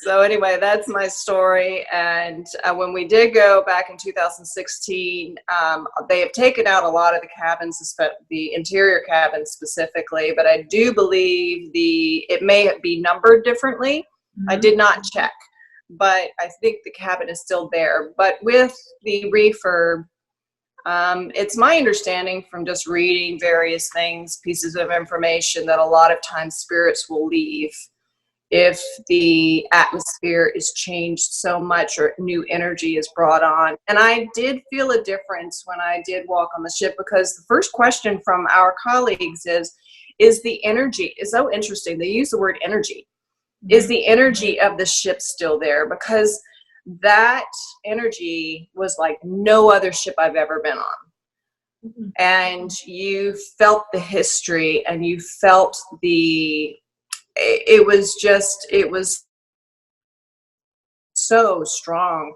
So anyway, that's my story. And when we did go back in 2016, they have taken out a lot of the cabins, the interior cabins specifically, but I do believe it may be numbered differently. I did not check, but I think the cabin is still there. But with the refurb, it's my understanding from just reading various things, pieces of information, that a lot of times spirits will leave if the atmosphere is changed so much or new energy is brought on. And I did feel a difference when I did walk on the ship, because the first question from our colleagues is the energy, is so interesting. They use the word energy. Is the energy of the ship still there? Because that energy was like no other ship I've ever been on. And you felt the history, and you felt it was so strong.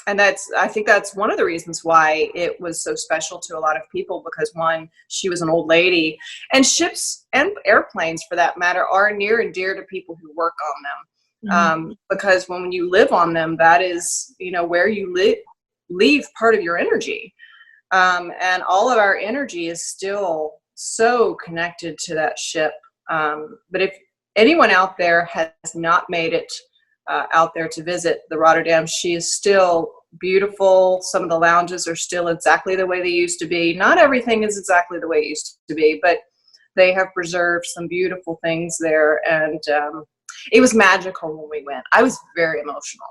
And I think that's one of the reasons why it was so special to a lot of people, because one, she was an old lady, and ships and airplanes for that matter are near and dear to people who work on them. Because when you live on them, that is, where you leave part of your energy. And all of our energy is still so connected to that ship. But if anyone out there has not made it out there to visit the Rotterdam, she is still beautiful. Some of the lounges are still exactly the way they used to be. Not everything is exactly the way it used to be, but they have preserved some beautiful things there. And it was magical when we went. I was very emotional.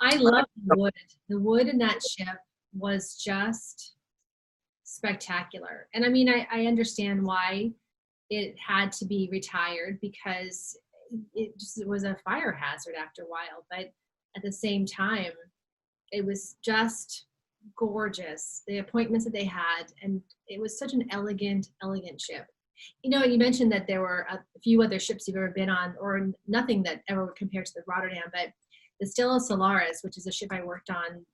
I love the wood. The wood in that ship was just spectacular. And I mean, I understand why it had to be retired, because it was a fire hazard after a while. But at the same time, it was just gorgeous, the appointments that they had. And it was such an elegant ship. You mentioned that there were a few other ships you've ever been on, or nothing that ever would compare to the Rotterdam, but the Stella Solaris, which is a ship I worked on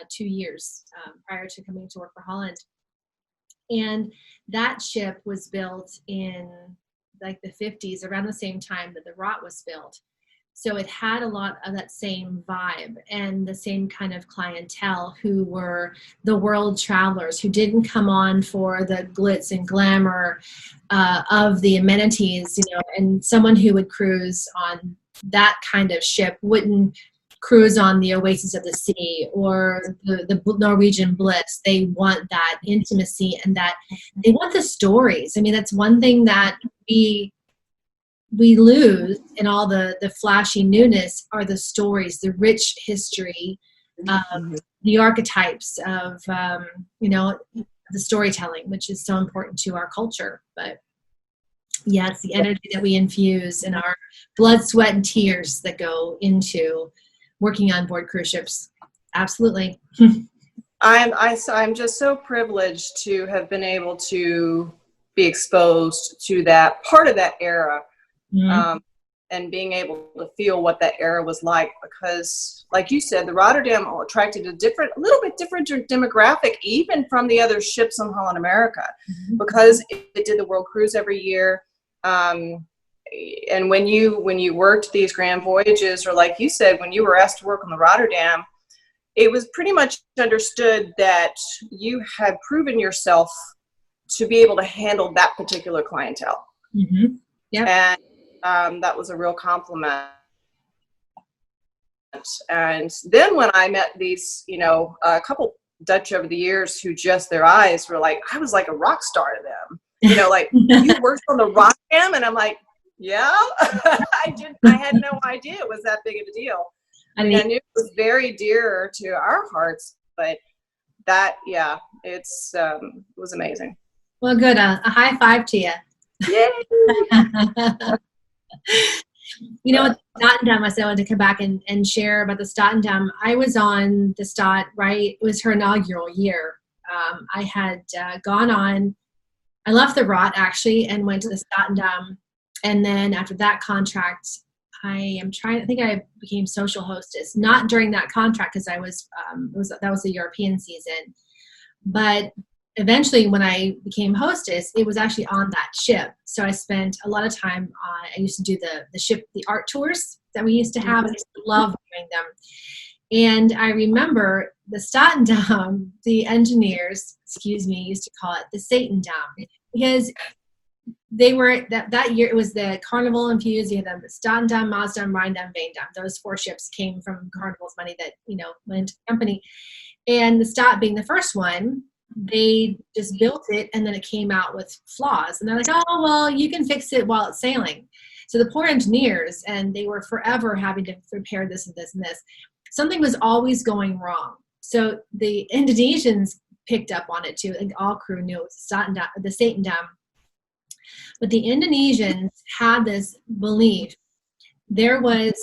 2 years prior to coming to work for Holland. And that ship was built in like the 50s, around the same time that the Rott was built. So it had a lot of that same vibe and the same kind of clientele, who were the world travelers, who didn't come on for the glitz and glamour of the amenities, and someone who would cruise on that kind of ship wouldn't cruise on the Oasis of the Sea or the Norwegian Bliss. They want that intimacy, and that they want the stories. I mean, that's one thing that we lose in all the flashy newness, are the stories, the rich history, the archetypes of, the storytelling, which is so important to our culture. But yeah, it's the energy that we infuse in our blood, sweat, and tears that go into working on board cruise ships. Absolutely. I'm just so privileged to have been able to be exposed to that part of that era. And being able to feel what that era was like, because like you said, the Rotterdam attracted a little bit different demographic, even from the other ships in Holland America, because it did the world cruise every year. And when you worked these grand voyages, or like you said, when you were asked to work on the Rotterdam, it was pretty much understood that you had proven yourself to be able to handle that particular clientele. Yeah. And that was a real compliment. And then when I met these, a couple Dutch over the years who just, their eyes were like, I was like a rock star to them. Like, you worked on the Rotterdam? And I'm like, yeah. I had no idea it was that big of a deal. I knew it was very dear to our hearts, but that, yeah, it was amazing. Well, good. A high five to you. Yay! Rotterdam, I said I wanted to come back and share about the Rotterdam. I was on the Stott, right? It was her inaugural year. I had gone on, I left the Rott actually and went to the Rotterdam. And then after that contract, I think I became social hostess, not during that contract, because I was, that was the European season. But eventually when I became hostess, it was actually on that ship. So I spent a lot of time I used to do the ship, the art tours that we used to have. I used to love doing them. And I remember the Statendam, the engineers, used to call it the Satan Dam, because they were that year. It was the Carnival infused. You had the Statendam, Maasdam, Rhindam, Veendam. Those 4 ships came from Carnival's money that went into the company. And the Stat being the first one, they just built it, and then it came out with flaws. And they're like, oh well, you can fix it while it's sailing. So the poor engineers, and they were forever having to repair this and this and this. Something was always going wrong. So the Indonesians picked up on it too. And all crew knew it was the Satan Dam. But the Indonesians had this belief. There was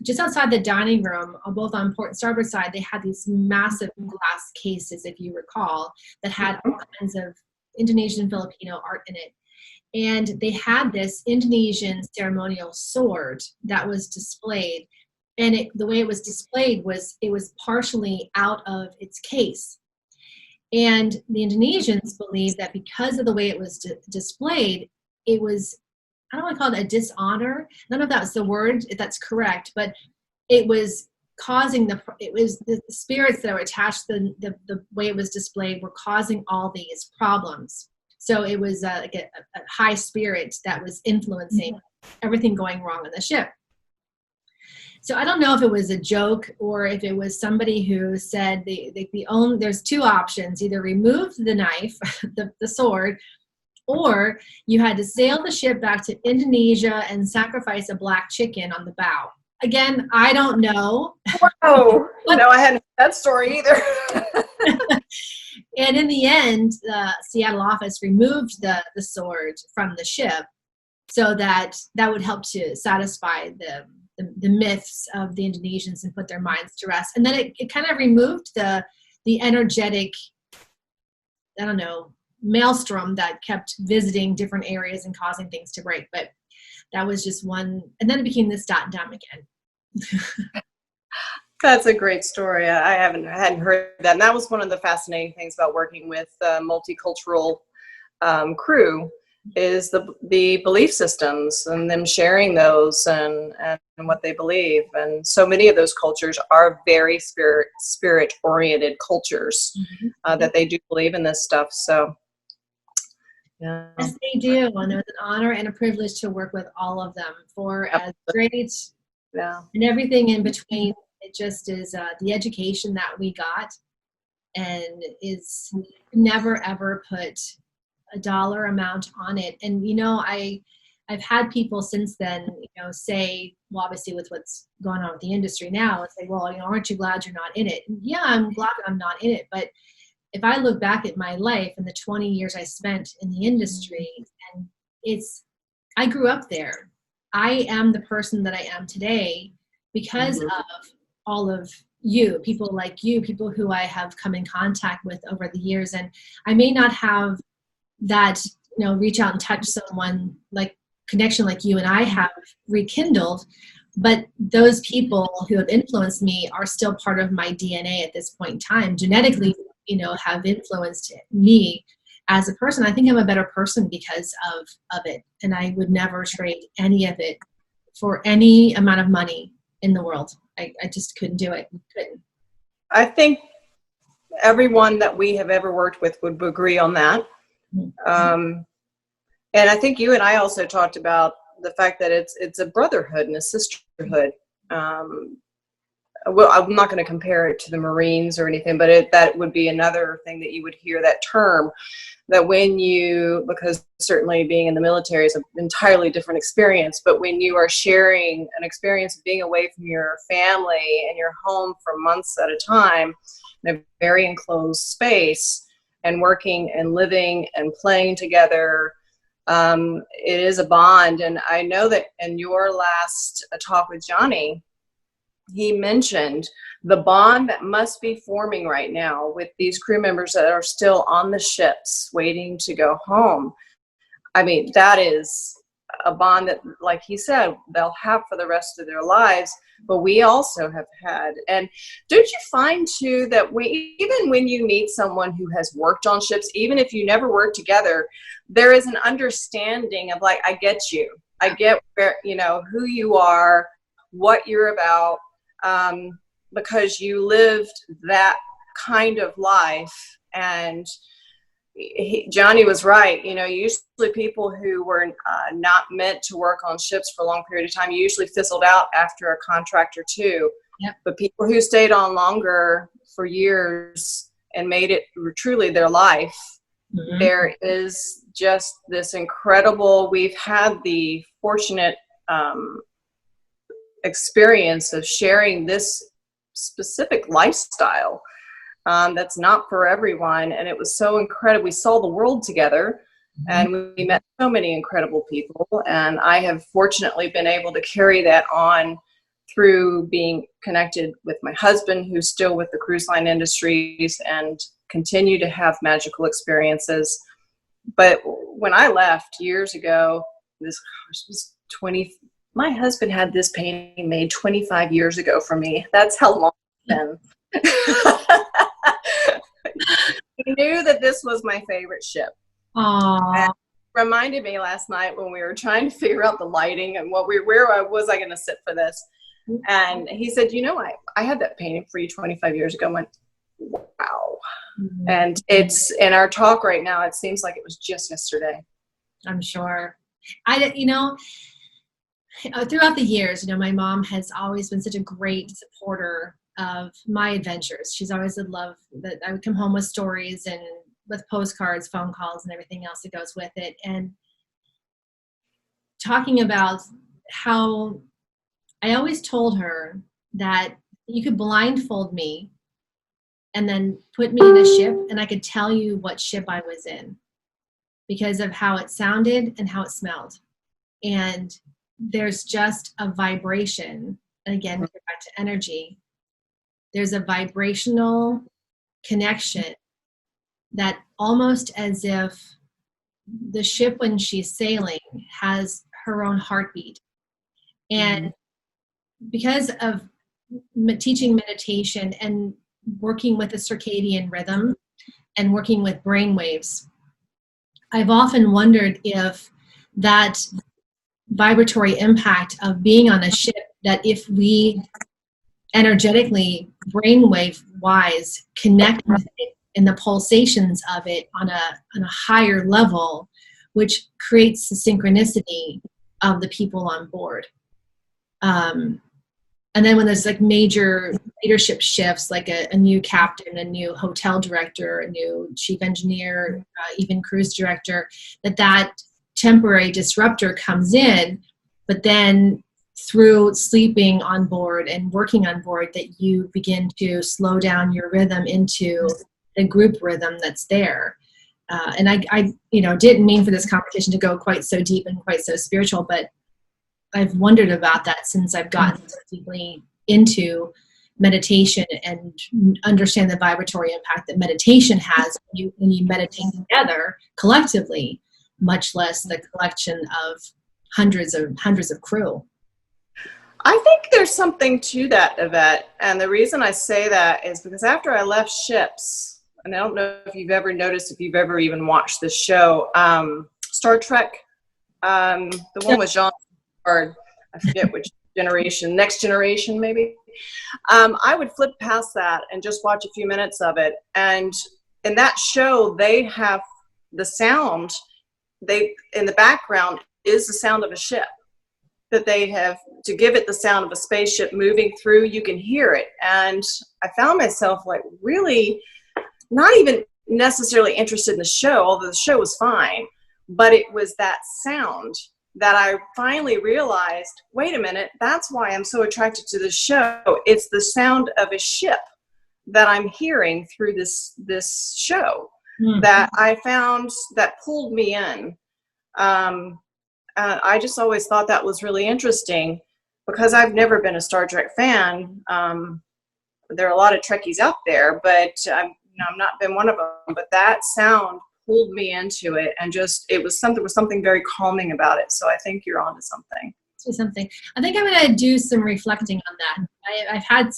just outside the dining room, both on port and starboard side, they had these massive glass cases, if you recall, that had all kinds of Indonesian and Filipino art in it. And they had this Indonesian ceremonial sword that was displayed. And the way it was displayed was it was partially out of its case. And the Indonesians believed that because of the way it was displayed, it was, I don't want to call it a dishonor. I don't know if that's the word, if that's correct, but it was causing the spirits that were attached to the way it was displayed were causing all these problems. So it was like a high spirit that was influencing everything going wrong on the ship. So I don't know if it was a joke or if it was somebody who said there's 2 options: either remove the knife, the sword, or you had to sail the ship back to Indonesia and sacrifice a black chicken on the bow. Again, I don't know. Whoa! No, I hadn't heard that story either. And in the end, the Seattle office removed the sword from the ship so that would help to satisfy the myths of the Indonesians and put their minds to rest. And then it kind of removed the energetic, I don't know, maelstrom that kept visiting different areas and causing things to break. But that was just one. And then it became the Statendam again. That's a great story. I hadn't heard that. And that was one of the fascinating things about working with multicultural crew, is the belief systems and them sharing those and what they believe. And so many of those cultures are very spirit oriented cultures, that they do believe in this stuff. So yeah. Yes, they do. And it was an honor and a privilege to work with all of them for as great and everything in between. It just is the education that we got, and is never ever put a dollar amount on it. And I've had people since then say, well, obviously with what's going on with the industry now, it's like, well, aren't you glad you're not in it? And yeah, I'm glad that I'm not in it. But if I look back at my life and the 20 years I spent in the industry, and I grew up there. I am the person that I am today because of all of you, people like you, people who I have come in contact with over the years. And I may not have that, reach out and touch someone like connection like you and I have rekindled, but those people who have influenced me are still part of my DNA at this point in time. Genetically, have influenced me as a person. I think I'm a better person because of it. And I would never trade any of it for any amount of money in the world. I just couldn't do it. Couldn't. I think everyone that we have ever worked with would agree on that. And I think you and I also talked about the fact that it's a brotherhood and a sisterhood. Well, I'm not going to compare it to the Marines or anything, but that would be another thing that you would hear that term, that because certainly being in the military is an entirely different experience, but when you are sharing an experience of being away from your family and your home for months at a time in a very enclosed space and working and living and playing together, it is a bond. And I know that in your last talk with Johnny, he mentioned the bond that must be forming right now with these crew members that are still on the ships waiting to go home. I mean, that is a bond that, like he said, they'll have for the rest of their lives. But we also have had, and don't you find too that even when you meet someone who has worked on ships, even if you never worked together, there is an understanding of like, I get you, I get where, who you are, what you're about, because you lived that kind of life. And Johnny was right. Usually people who were not meant to work on ships for a long period of time usually fizzled out after a contract or two. Yep. But people who stayed on longer for years and made it truly their life, Mm-hmm. there is just this incredible, we've had the fortunate experience of sharing this specific lifestyle. That's not for everyone. And it was so incredible. We saw the world together, and we met so many incredible people. And I have fortunately been able to carry that on through being connected with my husband, who's still with the cruise line industries, and continue to have magical experiences. But when I left years ago, this was my husband had this painting made 25 years ago for me. That's how long it's been. He knew that this was my favorite ship. Aww. Reminded me last night when we were trying to figure out the lighting and where was I going to sit for this. And he said, I had that painting for you 25 years ago. I went, wow. Mm-hmm. And it's in our talk right now. It seems like it was just yesterday. I'm sure. Throughout the years, my mom has always been such a great supporter of my adventures. She's always would love that I would come home with stories and with postcards, phone calls, and everything else that goes with it. And talking about how I always told her that you could blindfold me and then put me in a ship and I could tell you what ship I was in because of how it sounded and how it smelled. And there's just a vibration. And again, back to energy. There's a vibrational connection that almost as if the ship when she's sailing has her own heartbeat. And because of teaching meditation and working with the circadian rhythm and working with brain waves, I've often wondered if that vibratory impact of being on a ship, that if we energetically, brainwave wise, connect with it in the pulsations of it on a higher level, which creates the synchronicity of the people on board. And then when there's like major leadership shifts, like a new captain, a new hotel director, a new chief engineer, even cruise director, that temporary disruptor comes in, but then through sleeping on board and working on board, that you begin to slow down your rhythm into the group rhythm that's there. And I didn't mean for this competition to go quite so deep and quite so spiritual, but I've wondered about that since I've gotten so deeply into meditation and understand the vibratory impact that meditation has when you meditate together collectively, much less the collection of hundreds of crew. I think there's something to that, Yvette. And the reason I say that is because after I left ships, and I don't know if you've ever noticed, if you've ever even watched this show, Star Trek, the one with Jean, or I forget which generation, Next Generation maybe. I would flip past that and just watch a few minutes of it. And in that show, they have the sound, in the background is the sound of a ship that they have to give it the sound of a spaceship moving through. You can hear it. And I found myself like really not even necessarily interested in the show, although the show was fine, but it was that sound that I finally realized, wait a minute, that's why I'm so attracted to the show. It's the sound of a ship that I'm hearing through this show that I found that pulled me in. I just always thought that was really interesting because I've never been a Star Trek fan. There are a lot of Trekkies out there, but I've not been one of them. But that sound pulled me into it, and just it was something very calming about it. So I think you're onto something. Something. I think I'm going to do some reflecting on that. I was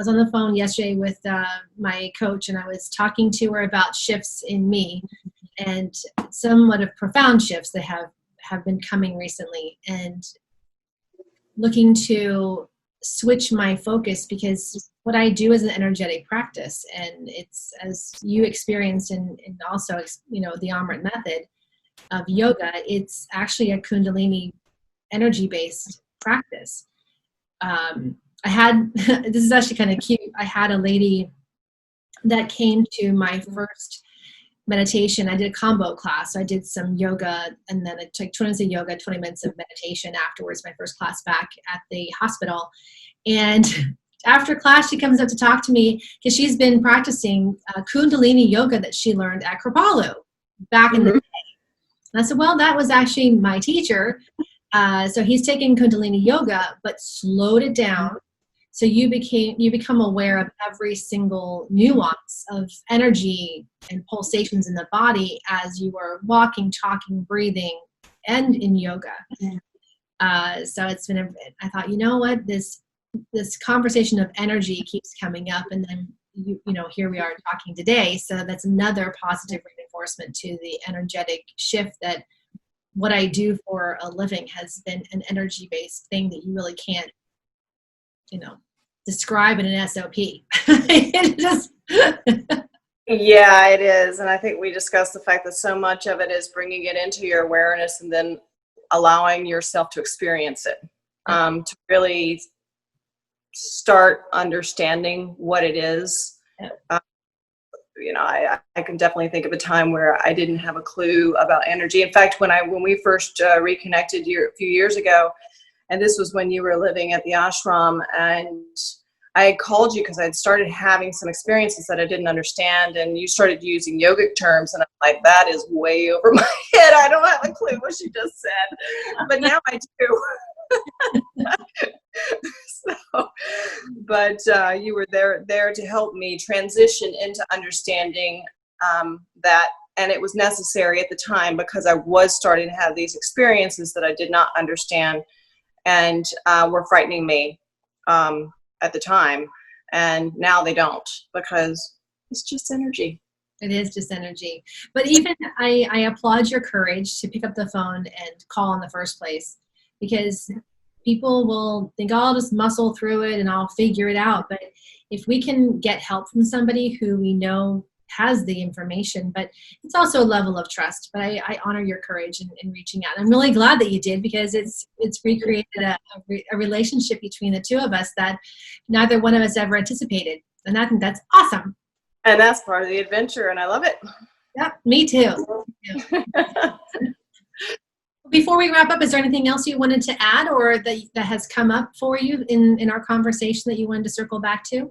on the phone yesterday with my coach, and I was talking to her about shifts in me, and somewhat of profound shifts that have been coming recently, and looking to switch my focus, because what I do is an energetic practice, and it's, as you experienced and also, the Amrit method of yoga, it's actually a Kundalini energy-based practice. I had, this is actually kind of cute. I had a lady that came to my first meditation. I did a combo class. So I did some yoga, and then I took 20 minutes of yoga, 20 minutes of meditation afterwards, my first class back at the hospital. And after class, she comes up to talk to me because she's been practicing Kundalini yoga that she learned at Kripalu back in the day. And I said, well, that was actually my teacher. So he's taken Kundalini yoga, but slowed it down. So you become aware of every single nuance of energy and pulsations in the body as you are walking, talking, breathing, and in yoga. So it's been, I thought, you know what, this conversation of energy keeps coming up, and then here we are talking today. So that's another positive reinforcement to the energetic shift, that what I do for a living has been an energy-based thing that you really can't, describe in an SOP. It just Yeah, it is. And I think we discussed the fact that so much of it is bringing it into your awareness and then allowing yourself to experience it, to really start understanding what it is. I can definitely think of a time where I didn't have a clue about energy. In fact, when we first reconnected a few years ago, and this was when you were living at the ashram, and I had called you because I had started having some experiences that I didn't understand, and you started using yogic terms, and I'm like, that is way over my head. I don't have a clue what she just said, but now I do. But you were there to help me transition into understanding that, and it was necessary at the time because I was starting to have these experiences that I did not understand and were frightening me at the time, and now they don't, because it's just energy. It is just energy. But even I applaud your courage to pick up the phone and call in the first place, because people will think, oh, I'll just muscle through it and I'll figure it out. But if we can get help from somebody who we know has the information, but it's also a level of trust. But I honor your courage in reaching out. I'm really glad that you did, because it's recreated a relationship between the two of us that neither one of us ever anticipated. And I think that's awesome. And that's part of the adventure, and I love it. Yep, me too. Before we wrap up, is there anything else you wanted to add, or that has come up for you in our conversation that you wanted to circle back to?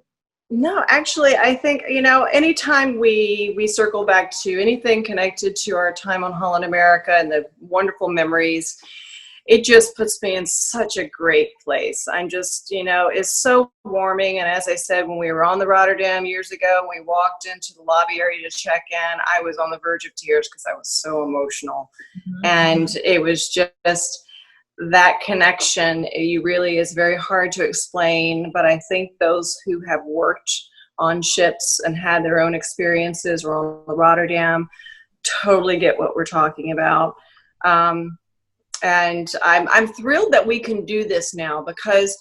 No, actually, I think, anytime we circle back to anything connected to our time on Holland America and the wonderful memories, it just puts me in such a great place. I'm just, it's so warming. And as I said, when we were on the Rotterdam years ago, and we walked into the lobby area to check in, I was on the verge of tears because I was so emotional. Mm-hmm. And it was just that connection. You really is very hard to explain, but I think those who have worked on ships and had their own experiences or on the Rotterdam totally get what we're talking about. And I'm thrilled that we can do this now, because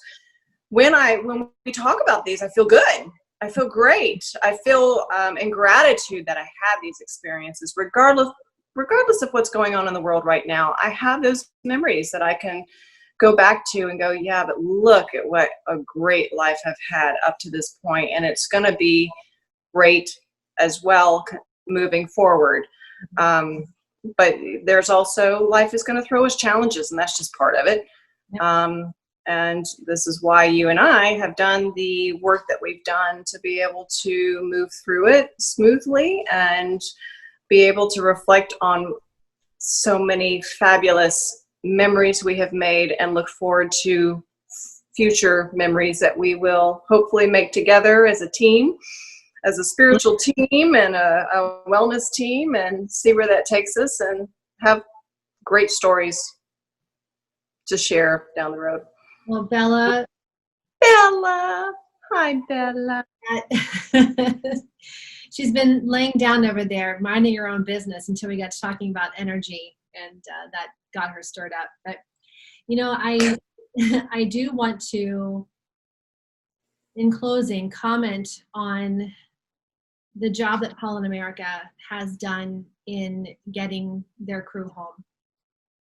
when we talk about these, I feel good. I feel great. I feel in gratitude that I had these experiences, regardless of what's going on in the world right now. I have those memories that I can go back to and go, yeah, but look at what a great life I've had up to this point, and it's going to be great as well moving forward. But there's also, life is going to throw us challenges, and that's just part of it. And this is why you and I have done the work that we've done, to be able to move through it smoothly and be able to reflect on so many fabulous memories we have made, and look forward to future memories that we will hopefully make together as a team, as a spiritual team and a wellness team, and see where that takes us, and have great stories to share down the road. Well, Bella. Hi, Bella. She's been laying down over there, minding her own business until we got to talking about energy, and that got her stirred up. But, you know, I do want to, in closing, comment on the job that Holland America has done in getting their crew home,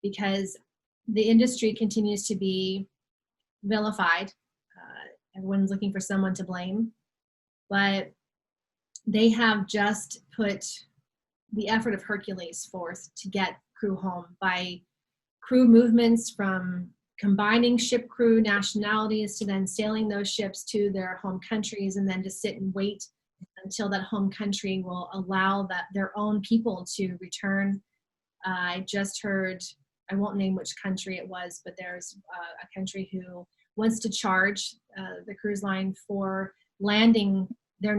because the industry continues to be vilified. Everyone's looking for someone to blame, but they have just put the effort of Hercules forth to get crew home by crew movements from combining ship crew nationalities to then sailing those ships to their home countries, and then to sit and wait until that home country will allow their own people to return. I just heard, I won't name which country it was, but there's a country who wants to charge the cruise line for landing their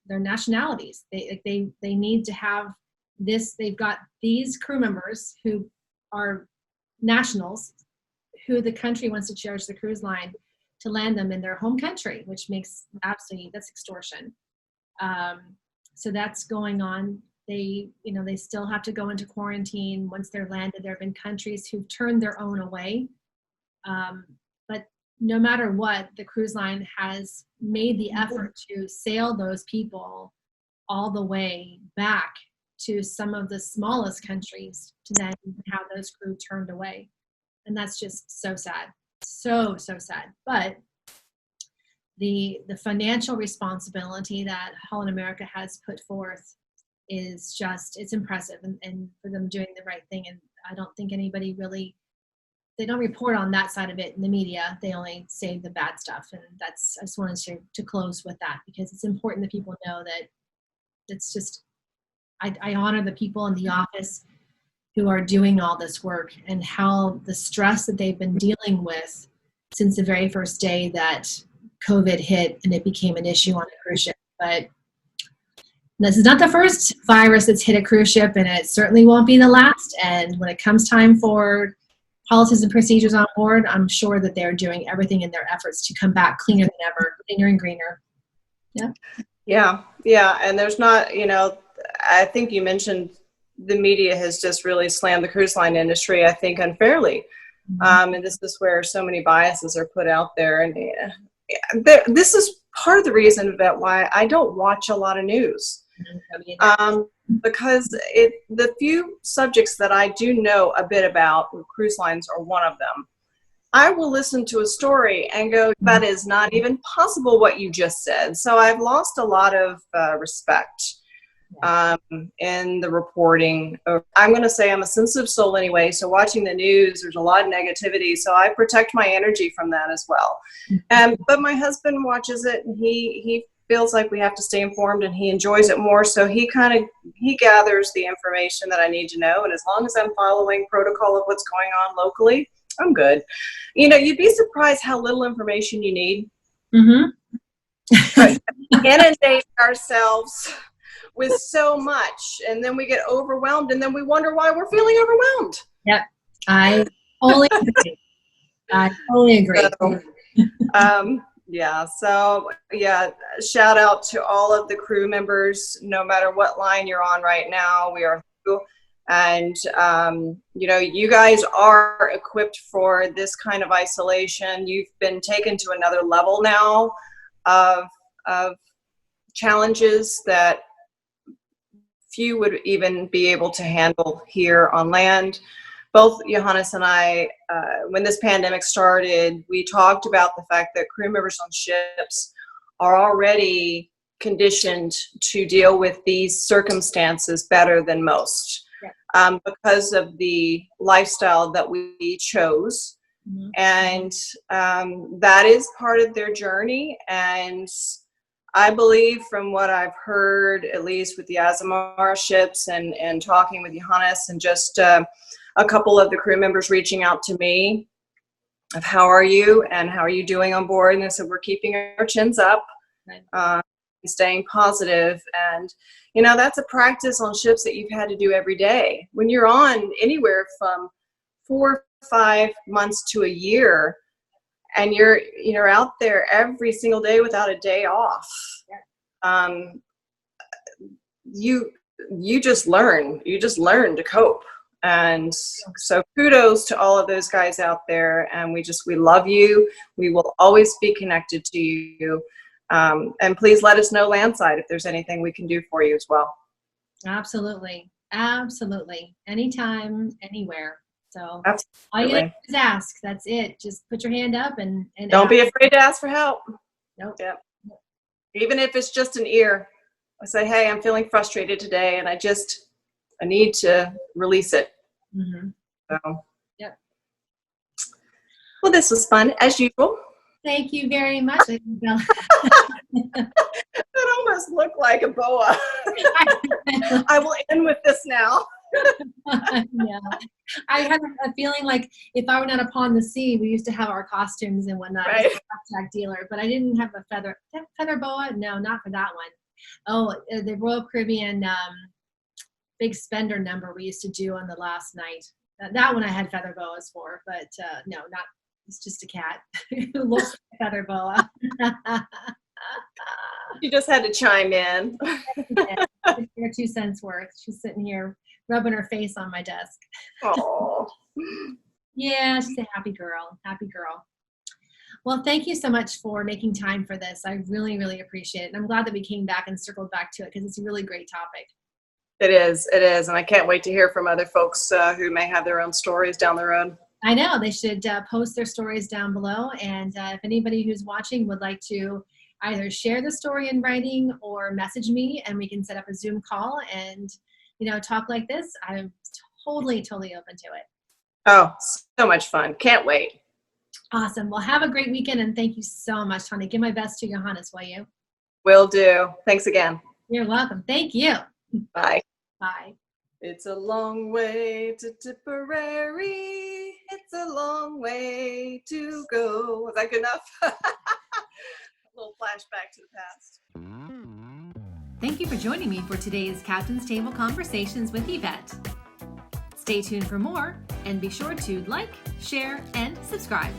nationalities. They need to have this. They've got these crew members who are nationals, who the country wants to charge the cruise line to land them in their home country, which makes that's extortion. So that's going on. They still have to go into quarantine once they're landed. There have been countries who've turned their own away. But no matter what, the cruise line has made the effort to sail those people all the way back to some of the smallest countries to then have those crew turned away. And that's just so sad. So sad. But the financial responsibility that Holland America has put forth is just, it's impressive, and for them doing the right thing. And I don't think anybody really, they don't report on that side of it in the media. They only say the bad stuff. And I just wanted to close with that, because it's important that people know that it's just, I honor the people in the office who are doing all this work, and how the stress that they've been dealing with since the very first day that COVID hit and it became an issue on a cruise ship. But this is not the first virus that's hit a cruise ship, and it certainly won't be the last. And when it comes time for policies and procedures on board, I'm sure that they're doing everything in their efforts to come back cleaner than ever, cleaner and greener. Yeah. And there's not, I think you mentioned the media has just really slammed the cruise line industry, I think, unfairly. Mm-hmm. And this is where so many biases are put out there. And this is part of the reason that why I don't watch a lot of news. Because the few subjects that I do know a bit about, cruise lines are one of them. I will listen to a story and go, that is not even possible what you just said. So I've lost a lot of respect in the reporting. I'm going to say I'm a sensitive soul anyway, so watching the news, there's a lot of negativity, so I protect my energy from that as well. But my husband watches it, and he feels like we have to stay informed, and he enjoys it more, so he gathers the information that I need to know, and as long as I'm following protocol of what's going on locally, I'm good. You'd be surprised how little information you need. But inundate ourselves with so much, and then we get overwhelmed, and then we wonder why we're feeling overwhelmed. Yep, I totally agree. So shout out to all of the crew members, no matter what line you're on right now. We are through, and you guys are equipped for this kind of isolation. You've been taken to another level now of challenges that few would even be able to handle here on land. Both Johannes and I, when this pandemic started, we talked about the fact that crew members on ships are already conditioned to deal with these circumstances better than most, because of the lifestyle that we chose. Mm-hmm. And that is part of their journey. And I believe, from what I've heard, at least with the Azamara ships and talking with Johannes, and just a couple of the crew members reaching out to me of how are you and how are you doing on board, and I said we're keeping our chins up. staying positive. And, you know, that's a practice on ships that you've had to do every day. When you're on anywhere from 4 or 5 months to a year, and you're out there every single day without a day off, you just learn to cope. And so kudos to all of those guys out there, and we love you. We will always be connected to you, and please let us know landside if there's anything we can do for you as well. Absolutely, anytime, anywhere. So Absolutely. all you gotta do is ask. That's it. Just put your hand up and don't be afraid to ask for help. Nope. Yeah. Even if it's just an ear. I say, hey, I'm feeling frustrated today, and I need to release it. Mm-hmm. So, yep. Well, this was fun as usual. Thank you very much. That almost looked like a boa. I will end with this now. Yeah. I had a feeling like if I were not upon the sea, we used to have our costumes and whatnot. Right. As a blackjack dealer, but I didn't have a feather boa. No, not for that one. Oh, the Royal Caribbean big spender number we used to do on the last night. That one I had feather boas for, but no, not. It's just a cat who looks like a feather boa. You just had to chime in. Her 2 cents worth. She's sitting here rubbing her face on my desk. Oh. Yeah, she's a happy girl. Happy girl. Well, thank you so much for making time for this. I really, really appreciate it. And I'm glad that we came back and circled back to it because it's a really great topic. It is. And I can't wait to hear from other folks who may have their own stories down the road. I know. They should post their stories down below. And if anybody who's watching would like to either share the story in writing or message me, and we can set up a Zoom call and, talk like this, I'm totally open to it. Oh, so much fun. Can't wait. Awesome. Well, have a great weekend, and thank you so much, Tonya. Give my best to Johannes, will you? Will do. Thanks again. You're welcome. Thank you. Bye. Bye. It's a long way to Tipperary. It's a long way to go. Was that good enough? A little flashback to the past. Thank you for joining me for today's Captain's Table Conversations with Yvette. Stay tuned for more, and be sure to like, share, and subscribe.